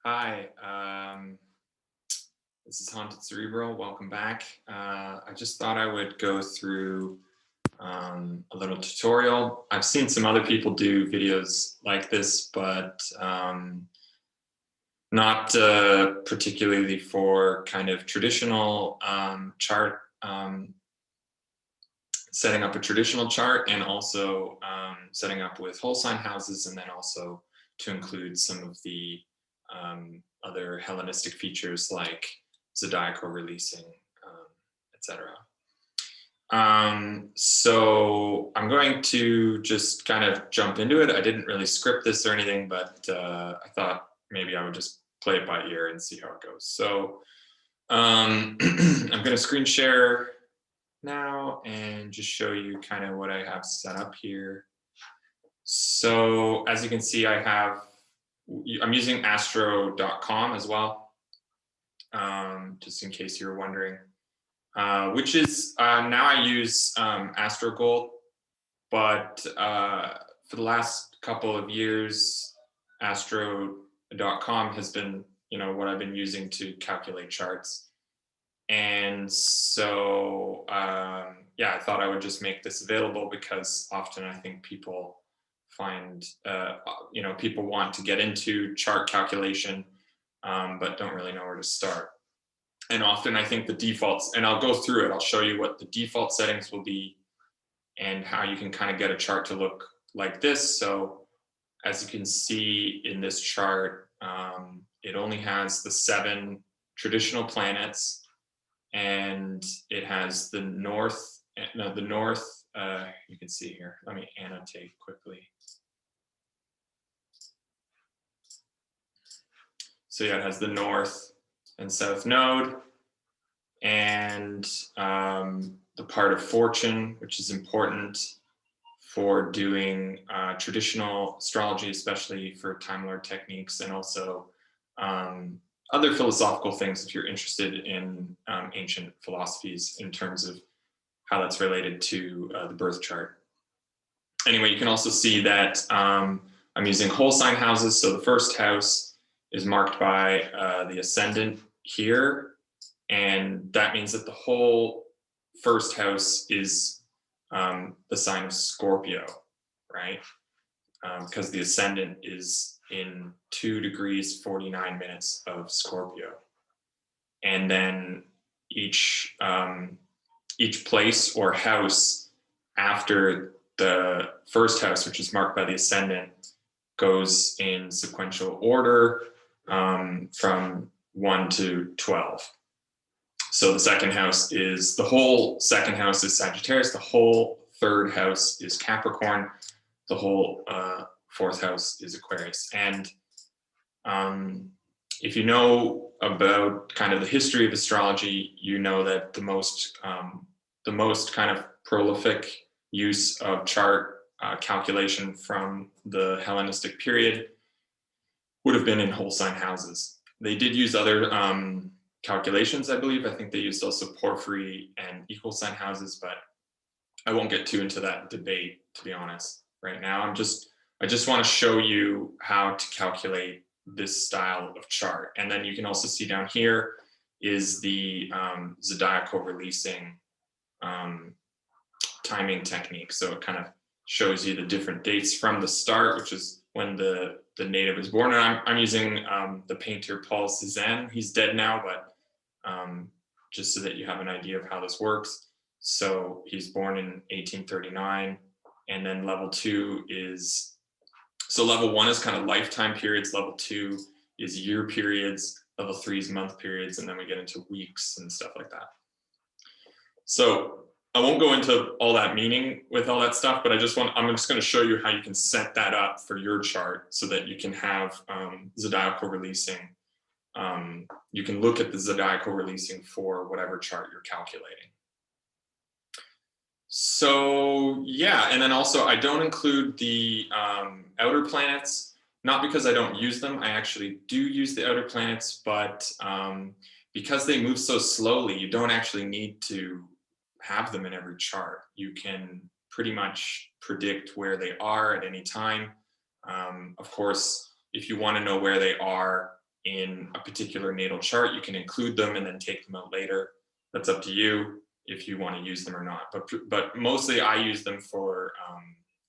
Hi, this is Haunted Cerebral. Welcome back. I just thought I would go through a little tutorial. I've seen some other people do videos like this, but not particularly for kind of traditional chart, setting up a traditional chart, and also setting up with whole sign houses, and then also to include some of the other Hellenistic features like Zodiac Releasing, etc. So I'm going to just kind of jump into it. I didn't really script this or anything, but I thought maybe I would just play it by ear and see how it goes. So I'm going to screen share now and just show you kind of what I have set up here. So as you can see, I'm using astro.com as well, just in case you were wondering, which is, now I use Astro Gold, but for the last couple of years, astro.com has been, what I've been using to calculate charts. And so, yeah, I thought I would just make this available because often I think people find, people want to get into chart calculation, but don't really know where to start. And often I think the defaults, and I'll go through it, I'll show you what the default settings will be and how you can kind of get a chart to look like this. So as you can see in this chart, it only has the 7 traditional planets, and it has the north, you can see here, let me annotate quickly. So yeah, it has the north and south node, and the part of fortune, which is important for doing traditional astrology, especially for Time Lord techniques, and also other philosophical things if you're interested in ancient philosophies in terms of how that's related to the birth chart. Anyway, you can also see that I'm using whole sign houses. So the first house is marked by the ascendant here, and that means that the whole first house is the sign of Scorpio, right? Because the ascendant is in 2 degrees 49 minutes of Scorpio, and then each place or house after the first house, which is marked by the ascendant, goes in sequential order from 1 to 12. So the second house is, the whole second house is Sagittarius, the whole third house is Capricorn, the whole fourth house is Aquarius. And if you know about kind of the history of astrology, you know that the most kind of prolific use of chart calculation from the Hellenistic period would have been in whole sign houses. They did use other calculations, I believe. I think they used also porphyry and equal sign houses, but I won't get too into that debate, to be honest, right now. I just want to show you how to calculate this style of chart. And then you can also see down here is the Zodiac Releasing timing technique. So it kind of shows you the different dates from the start, which is when the native is born. And I'm using the painter Paul Cézanne. He's dead now, but just so that you have an idea of how this works. So he's born in 1839, and then level 2 is, so level 1 is kind of lifetime periods, level 2 is year periods, level 3 is month periods, and then we get into weeks and stuff like that. So I won't go into all that meaning with all that stuff, but I'm just going to show you how you can set that up for your chart so that you can have Zodiac Releasing. You can look at the Zodiac Releasing for whatever chart you're calculating. So yeah, and then also I don't include the outer planets, not because I don't use them. I actually do use the outer planets, but because they move so slowly, you don't actually need to have them in every chart. You can pretty much predict where they are at any time. Of course, if you want to know where they are in a particular natal chart. You can include them and then take them out later. That's up to you if you want to use them or not. But mostly I use them for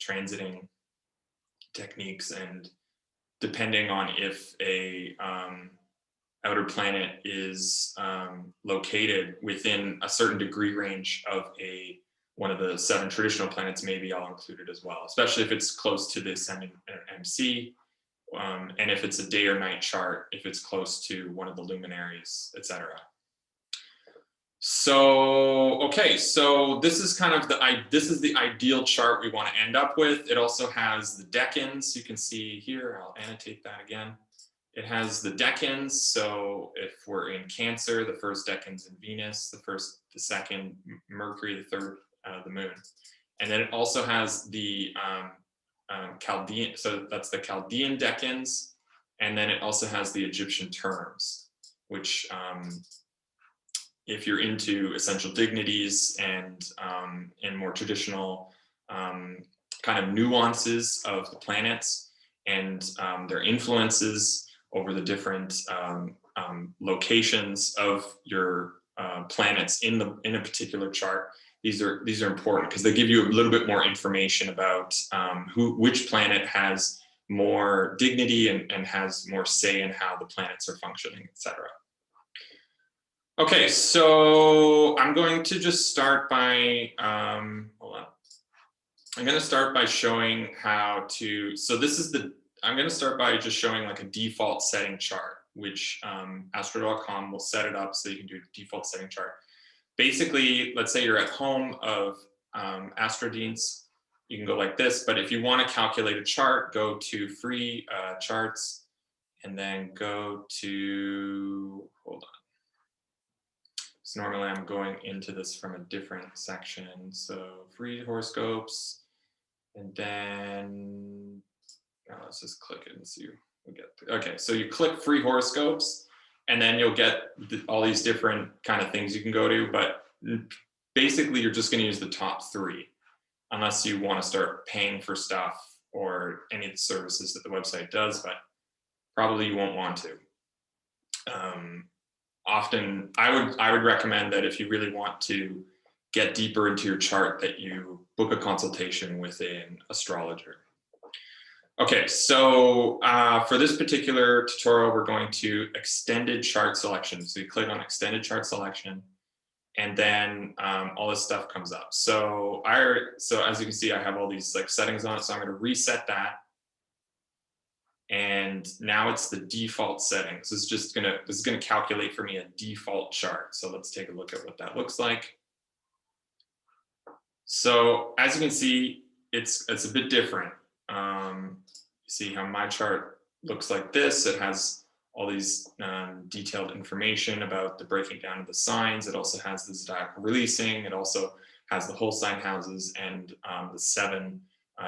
transiting techniques, and depending on if a outer planet is located within a certain degree range of one of the 7 traditional planets, maybe I'll include it as well, especially if it's close to the ascendant MC, and if it's a day or night chart, if it's close to one of the luminaries, etc. So, okay, so this is kind of this is the ideal chart we want to end up with. It also has the decans. You can see here, I'll annotate that again. It has the decans. So if we're in Cancer, the first decan's in Venus, the second Mercury, the third the Moon. And then it also has the Chaldean, so that's the Chaldean decans. And then it also has the Egyptian terms, which if you're into essential dignities and more traditional kind of nuances of the planets and their influences over the different locations of your planets in a particular chart, these are important because they give you a little bit more information about which planet has more dignity and has more say in how the planets are functioning, etc. Okay, so I'm going to just start by, hold on. I'm going to start by showing how to, I'm going to start by just showing like a default setting chart, which Astro.com will set it up so you can do a default setting chart. Basically, let's say you're at home of AstroDeans, you can go like this, but if you want to calculate a chart, go to free charts and then go to, hold on. So normally I'm going into this from a different section. So free horoscopes, and then let's just click it and see what we get. Okay, so you click free horoscopes, and then you'll get all these different kind of things you can go to. But basically, you're just going to use the top 3, unless you want to start paying for stuff or any of the services that the website does. But probably you won't want to. Often I would recommend that if you really want to get deeper into your chart, that you book a consultation with an astrologer. Okay, so for this particular tutorial, we're going to extended chart selection. So you click on extended chart selection, and then all this stuff comes up. So as you can see, I have all these like settings on it. So I'm going to reset that. And now it's the default settings. This is going to calculate for me a default chart. So let's take a look at what that looks like. So as you can see, it's a bit different. You see how my chart looks like this. It has all these detailed information about the breaking down of the signs. It also has the Zodiac Releasing. It also has the whole sign houses and the 7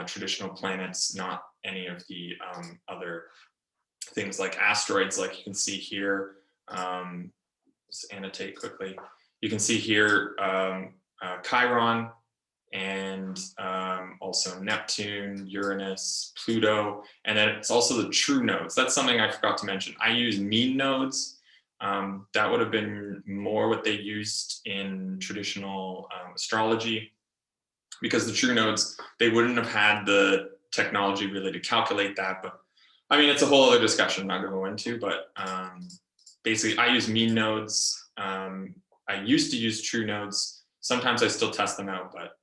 traditional planets, not any of the other things like asteroids, like you can see here. Just annotate quickly. You can see here Chiron, and also Neptune, Uranus, Pluto, and then it's also the true nodes. That's something I forgot to mention. I use mean nodes. That would have been more what they used in traditional astrology, because the true nodes, they wouldn't have had the technology really to calculate that. But I mean, it's a whole other discussion I'm not going to go into, but basically I use mean nodes. I used to use true nodes. Sometimes I still test them out, but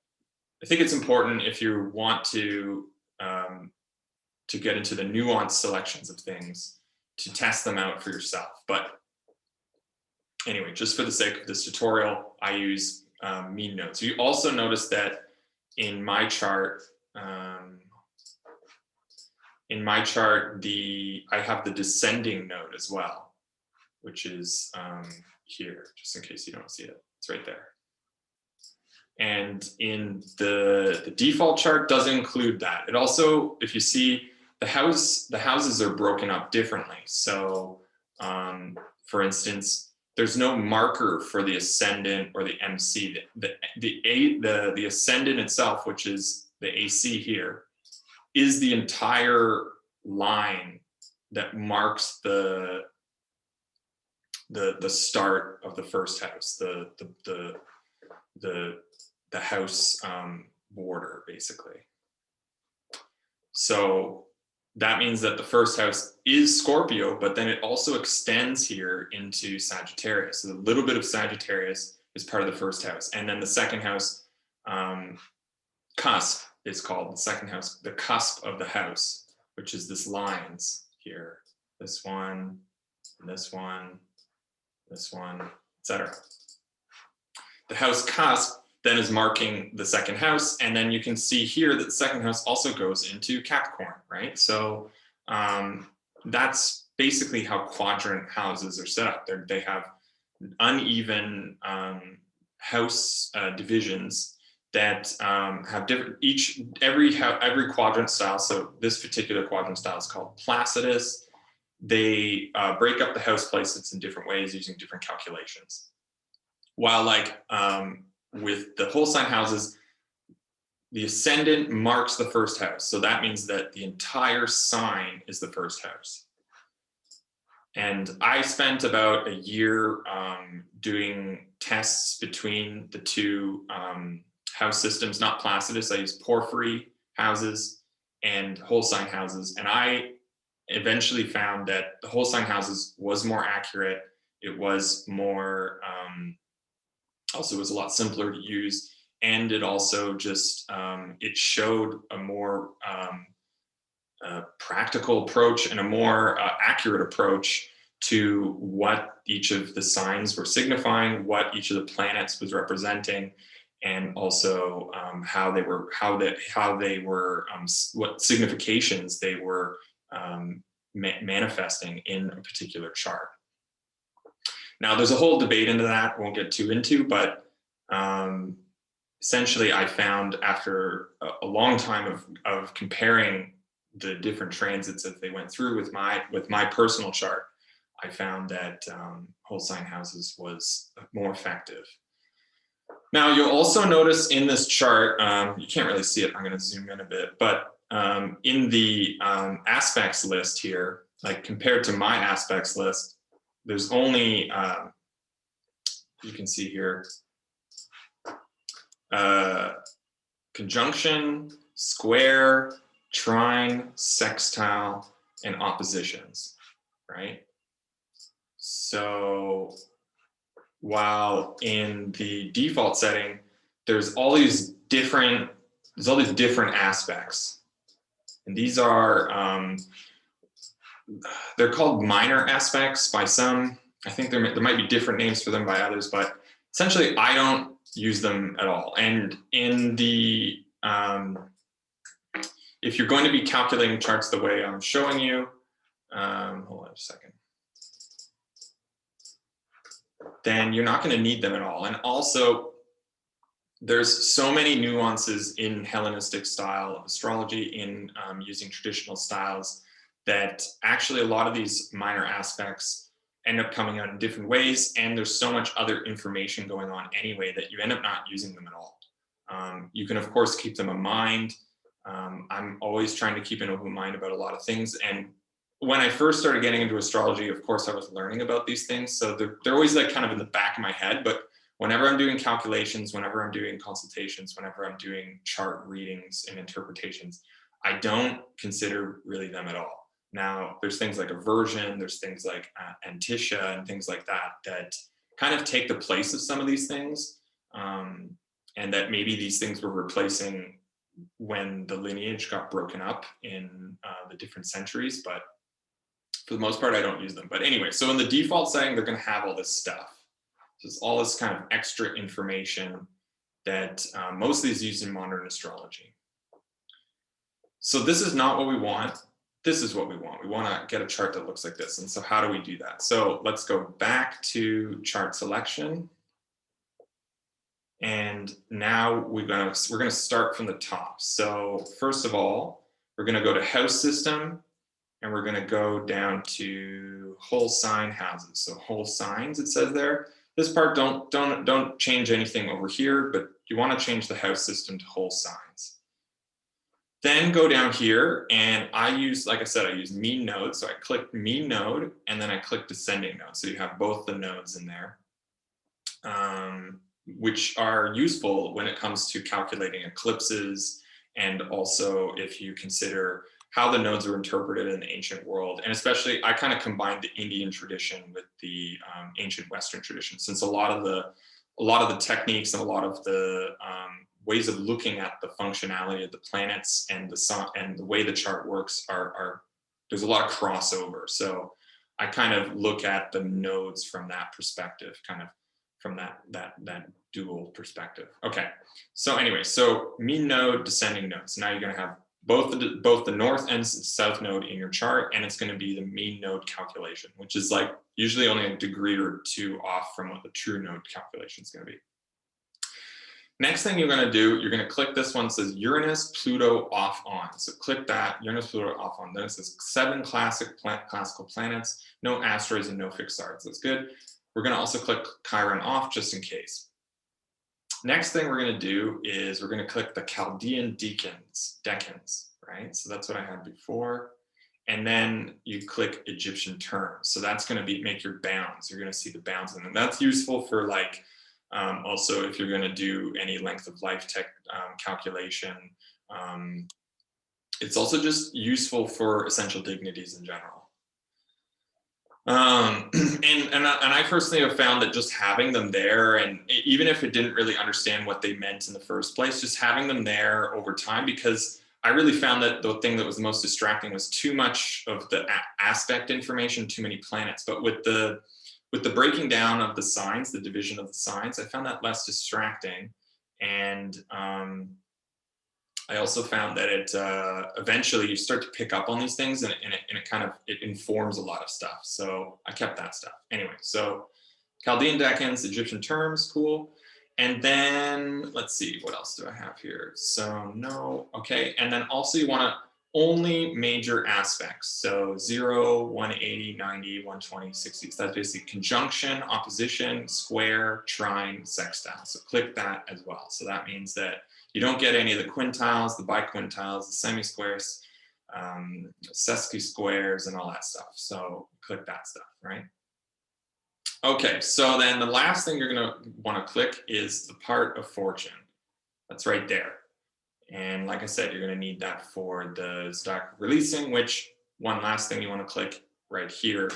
I think it's important if you want to get into the nuanced selections of things to test them out for yourself. But anyway, just for the sake of this tutorial, I use mean nodes. You also notice that in my chart, I have the descending node as well, which is here, just in case you don't see it. It's right there. And in the default chart doesn't include that. It also, if you see, the houses are broken up differently. So for instance, there's no marker for the ascendant or the MC. The ascendant itself, which is the AC here, is the entire line that marks the the start of the first house, the house border, basically. So that means that the first house is Scorpio, but then it also extends here into Sagittarius. So a little bit of Sagittarius is part of the first house. And then the second house, cusp is called the second house, the cusp of the house, which is this lines here, this one, this one, this one, etc. The house cusp then is marking the second house. And then you can see here that the second house also goes into Capricorn, right? So that's basically how quadrant houses are set up. They have uneven house divisions that have different, every quadrant style. So this particular quadrant style is called Placidus. They break up the house placements in different ways using different calculations. While like with the whole sign houses, the ascendant marks the first house. So that means that the entire sign is the first house. And I spent about a year doing tests between the two house systems, not Placidus. I used porphyry houses and whole sign houses. And I eventually found that the whole sign houses was more accurate. It was more, also was a lot simpler to use. And it also just, it showed a more practical approach and a more accurate approach to what each of the signs were signifying, what each of the planets was representing, and also what significations they were manifesting in a particular chart. Now, there's a whole debate into that, I won't get too into, but essentially I found after a long time of comparing the different transits that they went through with my personal chart, I found that whole sign houses was more effective. Now, you'll also notice in this chart, you can't really see it, I'm gonna zoom in a bit, but in the aspects list here, like compared to my aspects list, there's only, you can see here, conjunction, square, trine, sextile, and oppositions, right? So while in the default setting, there's all these different aspects. And these are, they're called minor aspects by some. I think there might be different names for them by others, but essentially I don't use them at all. And in the, if you're going to be calculating charts the way I'm showing you, hold on a second, then you're not going to need them at all. And also, there's so many nuances in Hellenistic style of astrology, in using traditional styles, that actually a lot of these minor aspects end up coming out in different ways, and there's so much other information going on anyway that you end up not using them at all. You can of course keep them in mind. I'm always trying to keep an open mind about a lot of things, and when I first started getting into astrology, of course I was learning about these things, so they're always like kind of in the back of my head, but whenever I'm doing calculations, whenever I'm doing consultations, whenever I'm doing chart readings and interpretations, I don't consider really them at all. Now, there's things like aversion, there's things like antitia and things like that that kind of take the place of some of these things, and that maybe these things were replacing when the lineage got broken up in the different centuries, but for the most part, I don't use them. But anyway, so in the default setting, they're going to have all this stuff. So it's all this kind of extra information that mostly is used in modern astrology. So this is not what we want. This is what we want. We want to get a chart that looks like this. And so how do we do that? So let's go back to chart selection. And now we're going to start from the top. So first of all, we're going to go to house system, and we're going to go down to whole sign houses. So whole signs, it says there. This part, don't change anything over here, but you want to change the house system to whole signs. Then go down here, and I use, like I said, I use mean node. So I click mean node, and then I click descending node. So you have both the nodes in there, which are useful when it comes to calculating eclipses, and also if you consider how the nodes were interpreted in the ancient world. And especially, I kind of combined the Indian tradition with the ancient Western tradition, since a lot of the techniques and a lot of the ways of looking at the functionality of the planets and the sun and the way the chart works are there's a lot of crossover. So I kind of look at the nodes from that perspective, kind of from that dual perspective. Okay, so anyway, so mean node, descending node. So now you're going to have both the north and south node in your chart, and it's going to be the mean node calculation, which is like usually only a degree or two off from what the true node calculation is going to be. Next thing you're going to do, you're going to click this one that says Uranus, Pluto, off on. So click that, Uranus, Pluto, off on. Then it says 7 classical planets, no asteroids and no fixed stars. That's good. We're going to also click Chiron off just in case. Next thing we're going to do is we're going to click the Chaldean decans, right? So that's what I had before. And then you click Egyptian terms. So that's going to make your bounds. You're going to see the bounds in them. That's useful for like, also if you're going to do any length of life calculation. It's also just useful for essential dignities in general. And I personally have found that just having them there, and even if it didn't really understand what they meant in the first place, just having them there over time, because I really found that the thing that was the most distracting was too much of the aspect information, too many planets. But with the breaking down of the signs, the division of the signs, I found that less distracting. And I also found that it eventually you start to pick up on these things, and it informs a lot of stuff. So I kept that stuff anyway. So Chaldean decans, Egyptian terms, cool. And then let's see, what else do I have here? So no, okay. And then also you want to only major aspects. So 0, 180, 90, 120, 60. So that's basically conjunction, opposition, square, trine, sextile. So click that as well. So that means that you don't get any of the quintiles, the biquintiles, the semi-squares, sesqui-squares, and all that stuff. So click that stuff, right? Okay, so then the last thing you're going to want to click is the part of fortune. That's right there. And like I said, you're going to need that for the Zodiac Releasing, which one last thing you want to click right here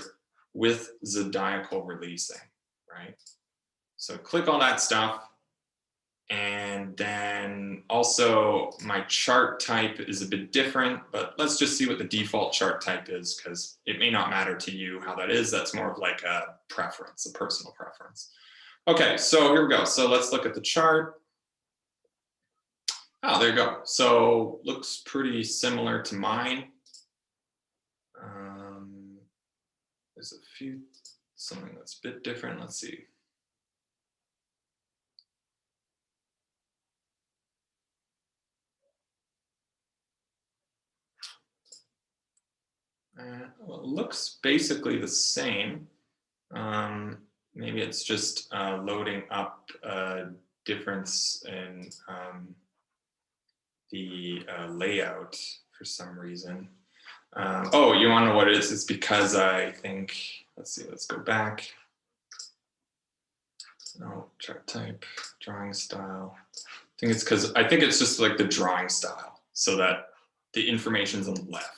with Zodiacal Releasing, right? So click all that stuff. And then also my chart type is a bit different, but let's just see what the default chart type is, because it may not matter to you how that is. That's more of like a preference, a personal preference. Okay, so here we go. So let's look at the chart. Oh, there you go. So looks pretty similar to mine. There's something that's a bit different. Let's see. Well, it looks basically the same. Maybe it's just loading up a difference in the layout for some reason. Oh, you want to know what it is? It's because I think, let's see, let's go back. No, chart type, drawing style. I think it's just like the drawing style, so that the information's on the left.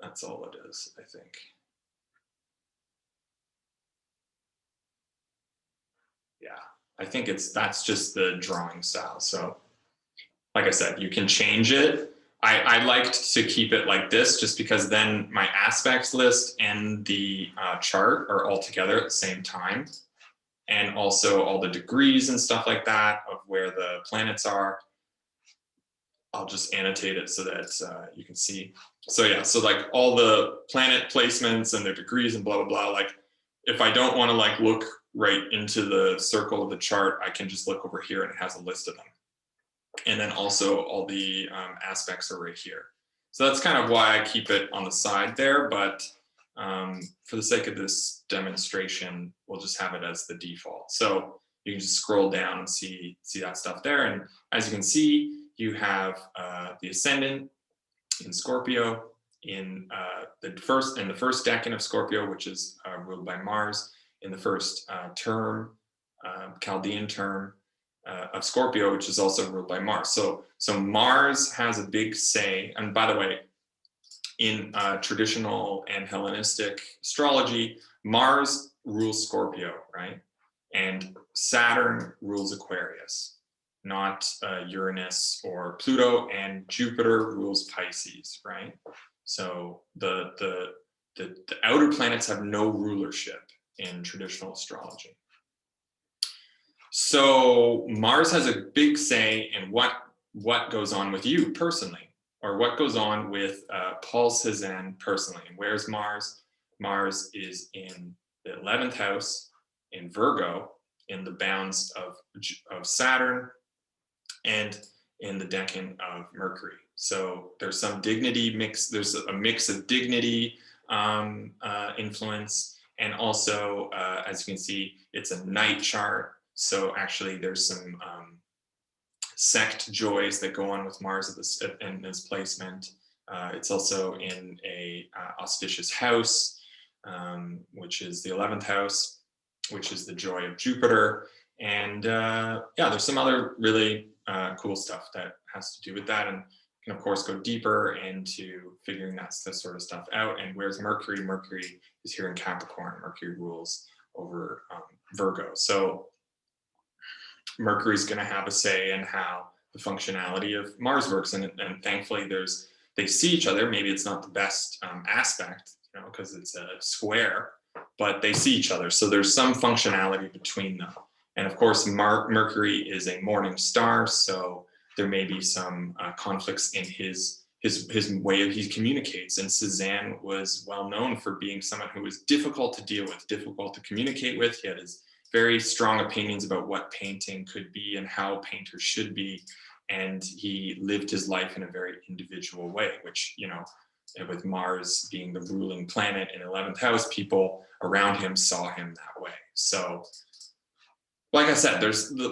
That's all it is, I think. Yeah, I think that's just the drawing style. So like I said, you can change it. I liked to keep it like this just because then my aspects list and the chart are all together at the same time. And also all the degrees and stuff like that of where the planets are. I'll just annotate it so that you can see. So yeah, so like all the planet placements and their degrees and blah, blah, blah. Like if I don't want to like look right into the circle of the chart, I can just look over here and it has a list of them. And then also all the aspects are right here. So that's kind of why I keep it on the side there, but for the sake of this demonstration, we'll just have it as the default. So you can just scroll down and see that stuff there. And as you can see, you have the ascendant in Scorpio in the first decan of Scorpio, which is ruled by Mars, in the first term, Chaldean term of Scorpio, which is also ruled by Mars. So Mars has a big say. And by the way, in traditional and Hellenistic astrology, Mars rules Scorpio, right? And Saturn rules Aquarius, not Uranus or Pluto, and Jupiter rules Pisces, right? So the outer planets have no rulership in traditional astrology. So Mars has a big say in what goes on with you personally, or what goes on with Paul Cézanne personally. And where's Mars? Mars is in the 11th house in Virgo, in the bounds of Saturn, and in the decan of Mercury. So there's some dignity mix. There's a mix of dignity influence, and also, as you can see, it's a night chart. So actually, there's some sect joys that go on with Mars in this placement. It's also in a auspicious house, which is the 11th house, which is the joy of Jupiter. And yeah, there's some other really cool stuff that has to do with that. And you can, of course, go deeper into figuring that sort of stuff out. And where's Mercury? Mercury is here in Capricorn. Mercury rules over Virgo. So Mercury's going to have a say in how the functionality of Mars works. And thankfully, they see each other. Maybe it's not the best aspect, because it's a square, but they see each other. So there's some functionality between them. And of course, Mercury is a morning star, so there may be some conflicts in his way he communicates. And Cézanne was well known for being someone who was difficult to deal with, difficult to communicate with. He had his very strong opinions about what painting could be and how painters should be. And he lived his life in a very individual way, which, with Mars being the ruling planet in 11th house, people around him saw him that way. So, like I said,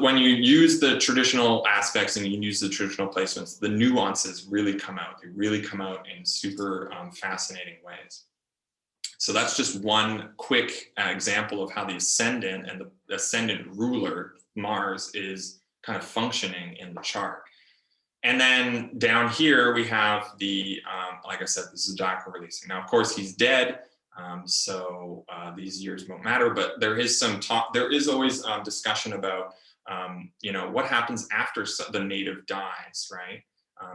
when you use the traditional aspects and you use the traditional placements, the nuances really come out. They really come out in super fascinating ways. So that's just one quick example of how the ascendant and the ascendant ruler, Mars, is kind of functioning in the chart. And then down here, we have the, like I said, the Zodiac Releasing. Now, of course, he's dead. So these years won't matter, but there is some talk, there is always discussion about, what happens after the native dies, right?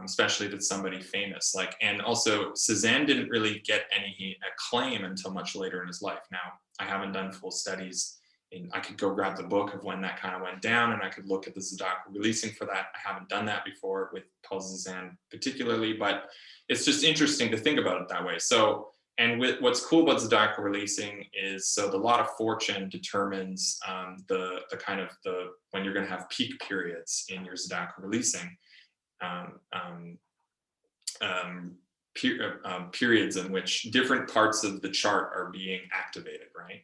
Especially if it's somebody famous. And also Cézanne didn't really get any acclaim until much later in his life. Now, I haven't done full studies, and I could go grab the book of when that kind of went down, and I could look at the Zodiac Releasing for that. I haven't done that before with Paul Cézanne particularly, but it's just interesting to think about it that way. So, and what's cool about Zodiac Releasing is, so the lot of fortune determines the when you're going to have peak periods in your Zodiac Releasing, periods in which different parts of the chart are being activated, right?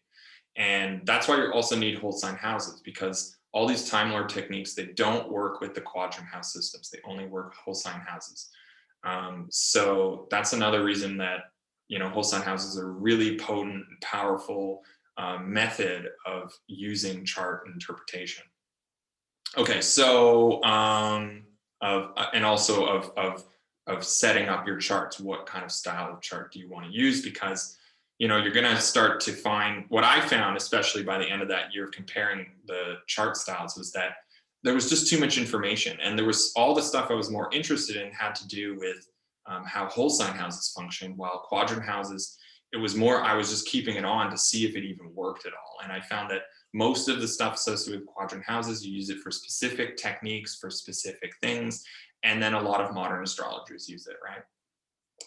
And that's why you also need whole sign houses, because all these Time Lord techniques, they don't work with the quadrant house systems. They only work with whole sign houses. So that's another reason that whole sign houses are a really potent and powerful method of using chart interpretation. Okay, so and also of setting up your charts. What kind of style of chart do you want to use? Because you're going to start to find, what I found, especially by the end of that year of comparing the chart styles, was that there was just too much information, and there was all the stuff I was more interested in had to do with how whole sign houses function, while quadrant houses, it was more, I was just keeping it on to see if it even worked at all. And I found that most of the stuff associated with quadrant houses, you use it for specific techniques, for specific things, and then a lot of modern astrologers use it, right?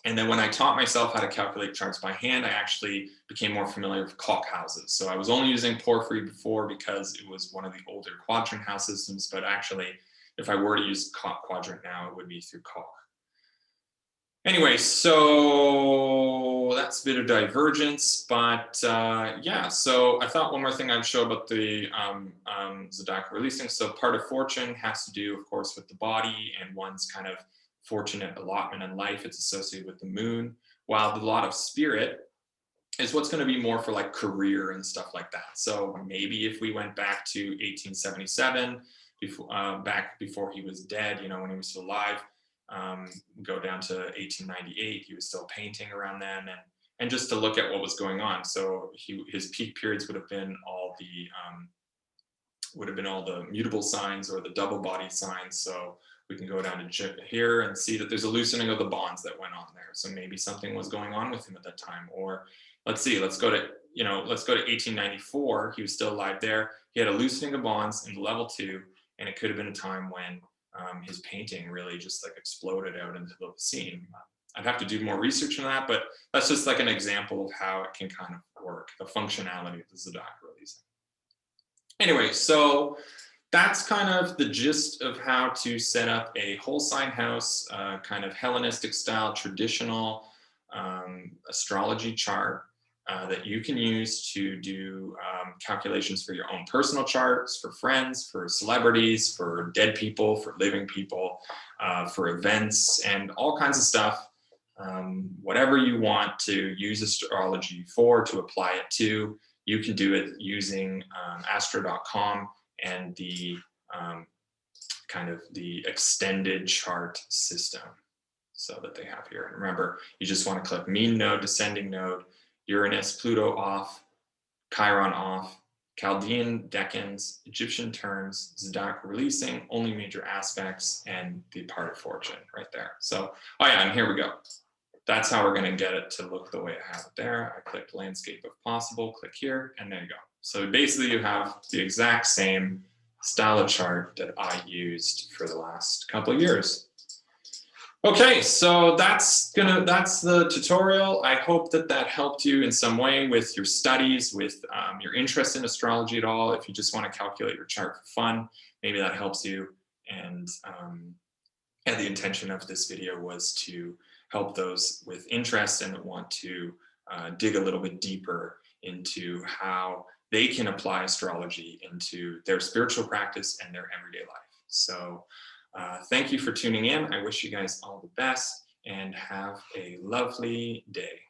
And then when I taught myself how to calculate charts by hand, I actually became more familiar with Koch houses. So I was only using Porphyry before because it was one of the older quadrant house systems, but actually, if I were to use Koch quadrant now, it would be through Koch. Anyway, so that it's a bit of divergence, but yeah, so I thought one more thing I'd show about the Zodiac Releasing. So part of fortune has to do, of course, with the body and one's kind of fortunate allotment in life. It's associated with the moon, while the lot of spirit is what's going to be more for like career and stuff like that. So maybe if we went back to 1877, back before he was dead, you know, when he was still alive, go down to 1898, he was still painting around then, and just to look at what was going on. So his peak periods would have been all the mutable signs or the double body signs. So we can go down to here and see that there's a loosening of the bonds that went on there. So maybe something was going on with him at that time. Or let's go to 1894. He was still alive there. He had a loosening of bonds in level 2, and it could have been a time when his painting really just like exploded out into the scene. I'd have to do more research on that, but that's just like an example of how it can kind of work, the functionality of the Zodiac Releasing. Anyway, so that's kind of the gist of how to set up a whole sign house, kind of Hellenistic style, traditional astrology chart that you can use to do calculations for your own personal charts, for friends, for celebrities, for dead people, for living people, for events, and all kinds of stuff. Whatever you want to use astrology for, to apply it to, you can do it using astro.com and the kind of the extended chart system so that they have here. And remember, you just want to click mean node, descending node, Uranus, Pluto off, Chiron off, Chaldean decans, Egyptian terms, Zodiac Releasing, only major aspects, and the part of fortune right there. So, oh yeah, and here we go. That's how we're going to get it to look the way I have it there. I clicked landscape if possible, click here, and there you go. So basically you have the exact same style of chart that I used for the last couple of years. Okay, so that's the tutorial. I hope that helped you in some way with your studies, with your interest in astrology at all. If you just want to calculate your chart for fun, maybe that helps you. And the intention of this video was to help those with interest and that want to dig a little bit deeper into how they can apply astrology into their spiritual practice and their everyday life. So thank you for tuning in. I wish you guys all the best and have a lovely day.